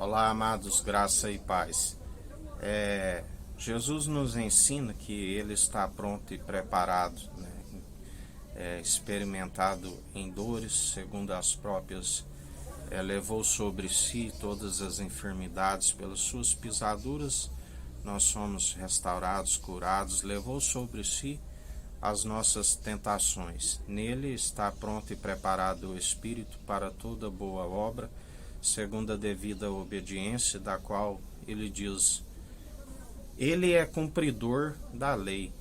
Olá, amados, graça e paz. Jesus nos ensina que Ele está pronto e preparado, experimentado em dores, segundo as próprias, levou sobre si todas as enfermidades, pelas suas pisaduras nós somos restaurados, curados, levou sobre si as nossas tentações. Nele está pronto e preparado o Espírito para toda boa obra, segundo a devida obediência, da qual ele diz, ele é cumpridor da lei.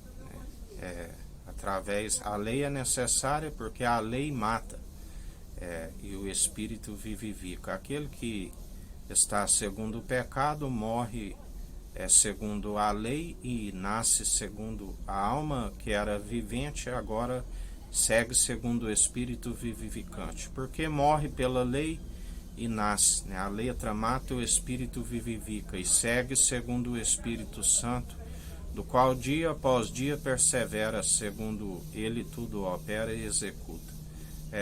A lei é necessária porque a lei mata, e o Espírito vivifica. Aquele que está segundo o pecado morre segundo a lei e nasce segundo a alma que era vivente, agora segue segundo o Espírito vivificante, porque morre pela lei e nasce, a letra mata, o Espírito vivifica e segue segundo o Espírito Santo, do qual dia após dia persevera, segundo ele tudo opera e executa.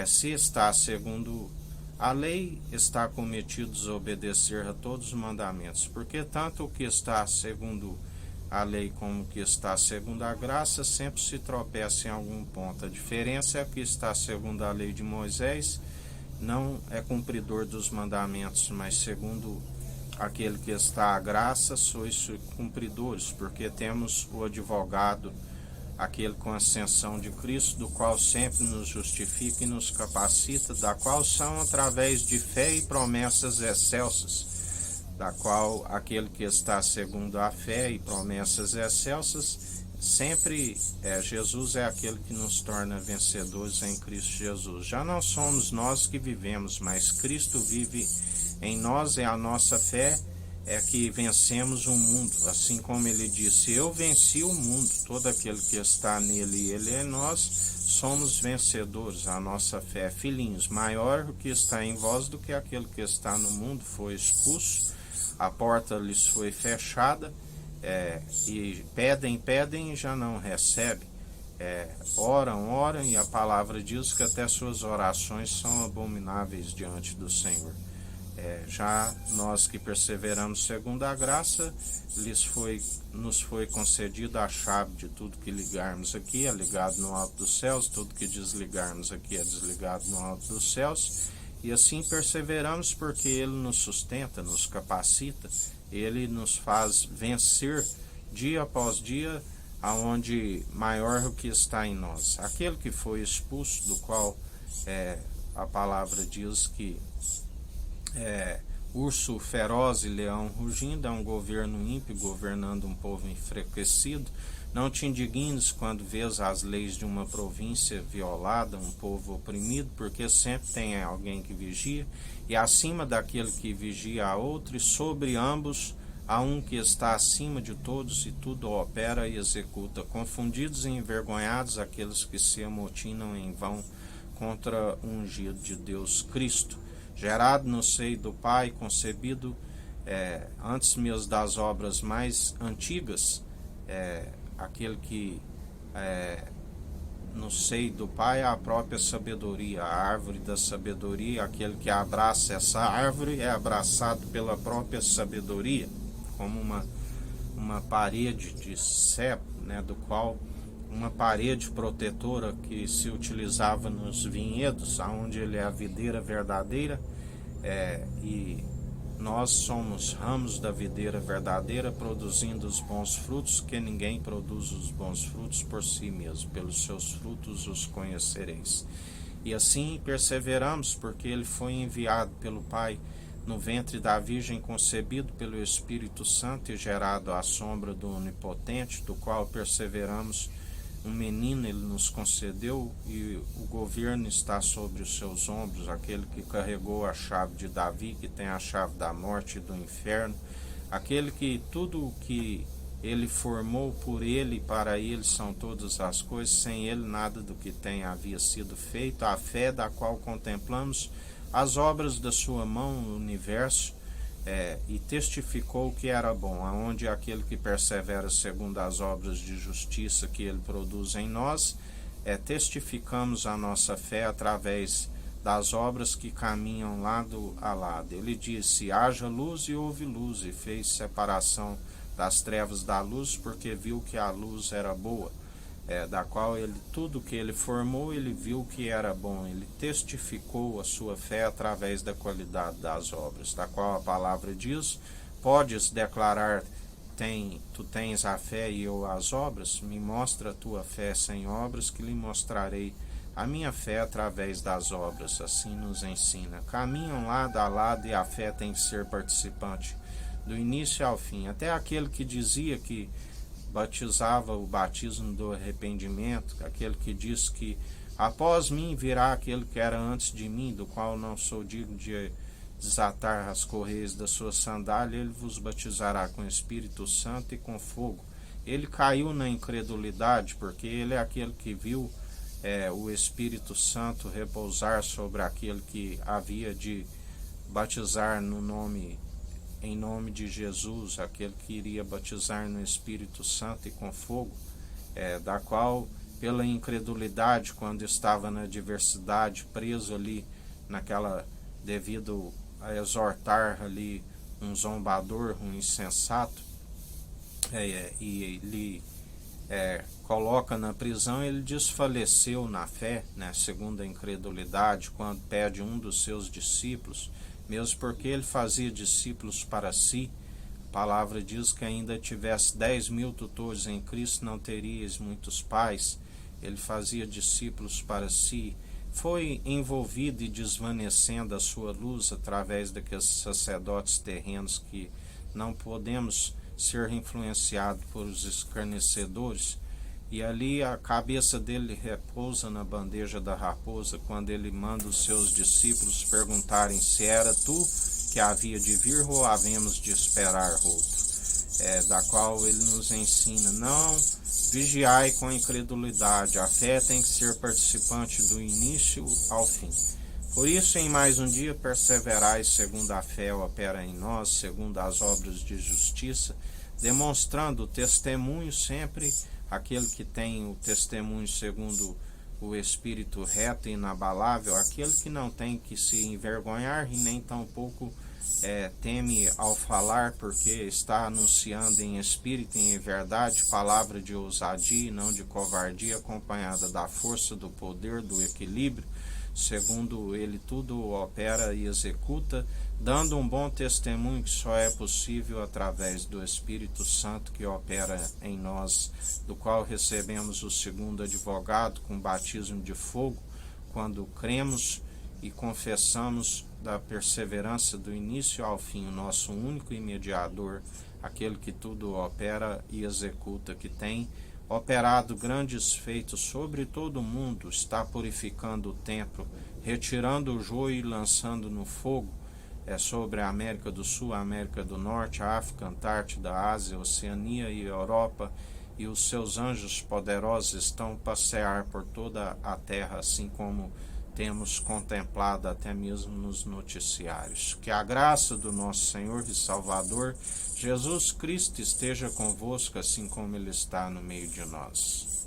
Se está segundo a lei, está cometido desobedecer a todos os mandamentos, porque tanto o que está segundo a lei como o que está segundo a graça sempre se tropeça em algum ponto. A diferença é que está segundo a lei de Moisés não é cumpridor dos mandamentos, mas segundo aquele que está à graça, sois cumpridores, porque temos o advogado, aquele com a ascensão de Cristo, do qual sempre nos justifica e nos capacita, da qual são através de fé e promessas excelsas, da qual aquele que está segundo a fé e promessas excelsas, sempre Jesus é aquele que nos torna vencedores em Cristo Jesus. Já não somos nós que vivemos, mas Cristo vive em nós, e a nossa fé é que vencemos o mundo, assim como ele disse, eu venci o mundo, todo aquele que está nele e ele é nós, somos vencedores. A nossa fé, filhinhos, maior o que está em vós do que aquele que está no mundo, foi expulso, a porta lhes foi fechada, e pedem e já não recebem, oram e a palavra diz que até suas orações são abomináveis diante do Senhor. Já nós que perseveramos segundo a graça, nos foi concedida a chave de tudo que ligarmos aqui é ligado no alto dos céus, tudo que desligarmos aqui é desligado no alto dos céus, e assim perseveramos porque ele nos sustenta, nos capacita, ele nos faz vencer dia após dia, aonde maior o que está em nós. Aquele que foi expulso, do qual a palavra diz que urso feroz e leão rugindo, é um governo ímpio governando um povo enfraquecido. Não te indignes quando vês as leis de uma província violada, um povo oprimido, porque sempre tem alguém que vigia, e acima daquele que vigia há outro, e sobre ambos há um que está acima de todos, e tudo opera e executa. Confundidos e envergonhados aqueles que se amotinam em vão contra o ungido de Deus Cristo, gerado no seio do Pai, concebido antes mesmo das obras mais antigas, aquele que no seio do Pai é a própria sabedoria, a árvore da sabedoria. Aquele que abraça essa árvore é abraçado pela própria sabedoria, como uma parede de cepo, do qual uma parede protetora que se utilizava nos vinhedos, onde ele é a videira verdadeira, e nós somos ramos da videira verdadeira, produzindo os bons frutos, que ninguém produz os bons frutos por si mesmo, pelos seus frutos os conhecereis. E assim perseveramos, porque ele foi enviado pelo Pai no ventre da Virgem, concebido pelo Espírito Santo e gerado à sombra do Onipotente, do qual perseveramos. Um menino ele nos concedeu, e o governo está sobre os seus ombros, aquele que carregou a chave de Davi, que tem a chave da morte e do inferno, aquele que tudo o que ele formou, por ele e para ele são todas as coisas, sem ele nada do que tem havia sido feito. A fé da qual contemplamos as obras da sua mão no universo, e testificou que era bom, aonde aquele que persevera segundo as obras de justiça que ele produz em nós, testificamos a nossa fé através das obras que caminham lado a lado. Ele disse: haja luz e houve luz, e fez separação das trevas da luz, porque viu que a luz era boa, da qual tudo que ele formou, ele viu que era bom. Ele testificou a sua fé através da qualidade das obras, da qual a palavra diz: podes declarar, tu tens a fé e eu as obras? Me mostra a tua fé sem obras, que lhe mostrarei a minha fé através das obras. Assim nos ensina. Caminham lado a lado, e a fé tem que ser participante do início ao fim. Até aquele que dizia que batizava o batismo do arrependimento, aquele que diz que após mim virá aquele que era antes de mim, do qual não sou digno de desatar as correias da sua sandália, ele vos batizará com o Espírito Santo e com fogo. Ele caiu na incredulidade, porque ele é aquele que viu o Espírito Santo repousar sobre aquele que havia de batizar em nome de Jesus, aquele que iria batizar no Espírito Santo e com fogo, da qual, pela incredulidade, quando estava na adversidade, preso ali devido a exortar ali um zombador, um insensato, e lhe coloca na prisão, ele desfaleceu na fé, segundo a incredulidade, quando pede um dos seus discípulos, mesmo porque ele fazia discípulos para si. A palavra diz que ainda tivesse 10.000 tutores em Cristo, não teríeis muitos pais. Ele fazia discípulos para si. Foi envolvido e desvanecendo a sua luz através daqueles sacerdotes terrenos que não podemos ser influenciados por os escarnecedores. E ali a cabeça dele repousa na bandeja da raposa, quando ele manda os seus discípulos perguntarem se era tu que havia de vir ou havemos de esperar outro. Da qual ele nos ensina: não vigiai com incredulidade, a fé tem que ser participante do início ao fim. Por isso, em mais um dia, perseverai, segundo a fé opera em nós, segundo as obras de justiça, demonstrando o testemunho sempre. Aquele que tem o testemunho segundo o Espírito reto e inabalável, aquele que não tem que se envergonhar e nem tampouco teme ao falar, porque está anunciando em espírito e em verdade palavra de ousadia e não de covardia, acompanhada da força, do poder, do equilíbrio, segundo ele tudo opera e executa, dando um bom testemunho que só é possível através do Espírito Santo que opera em nós, do qual recebemos o segundo advogado com batismo de fogo, quando cremos e confessamos da perseverança do início ao fim, o nosso único mediador, aquele que tudo opera e executa, que tem operado grandes feitos sobre todo o mundo, está purificando o templo, retirando o joio e lançando no fogo, sobre a América do Sul, a América do Norte, a África, a Antártida, a Ásia, a Oceania e a Europa, e os seus anjos poderosos estão a passear por toda a terra, assim como temos contemplado até mesmo nos noticiários. Que a graça do nosso Senhor e Salvador Jesus Cristo esteja convosco, assim como Ele está no meio de nós.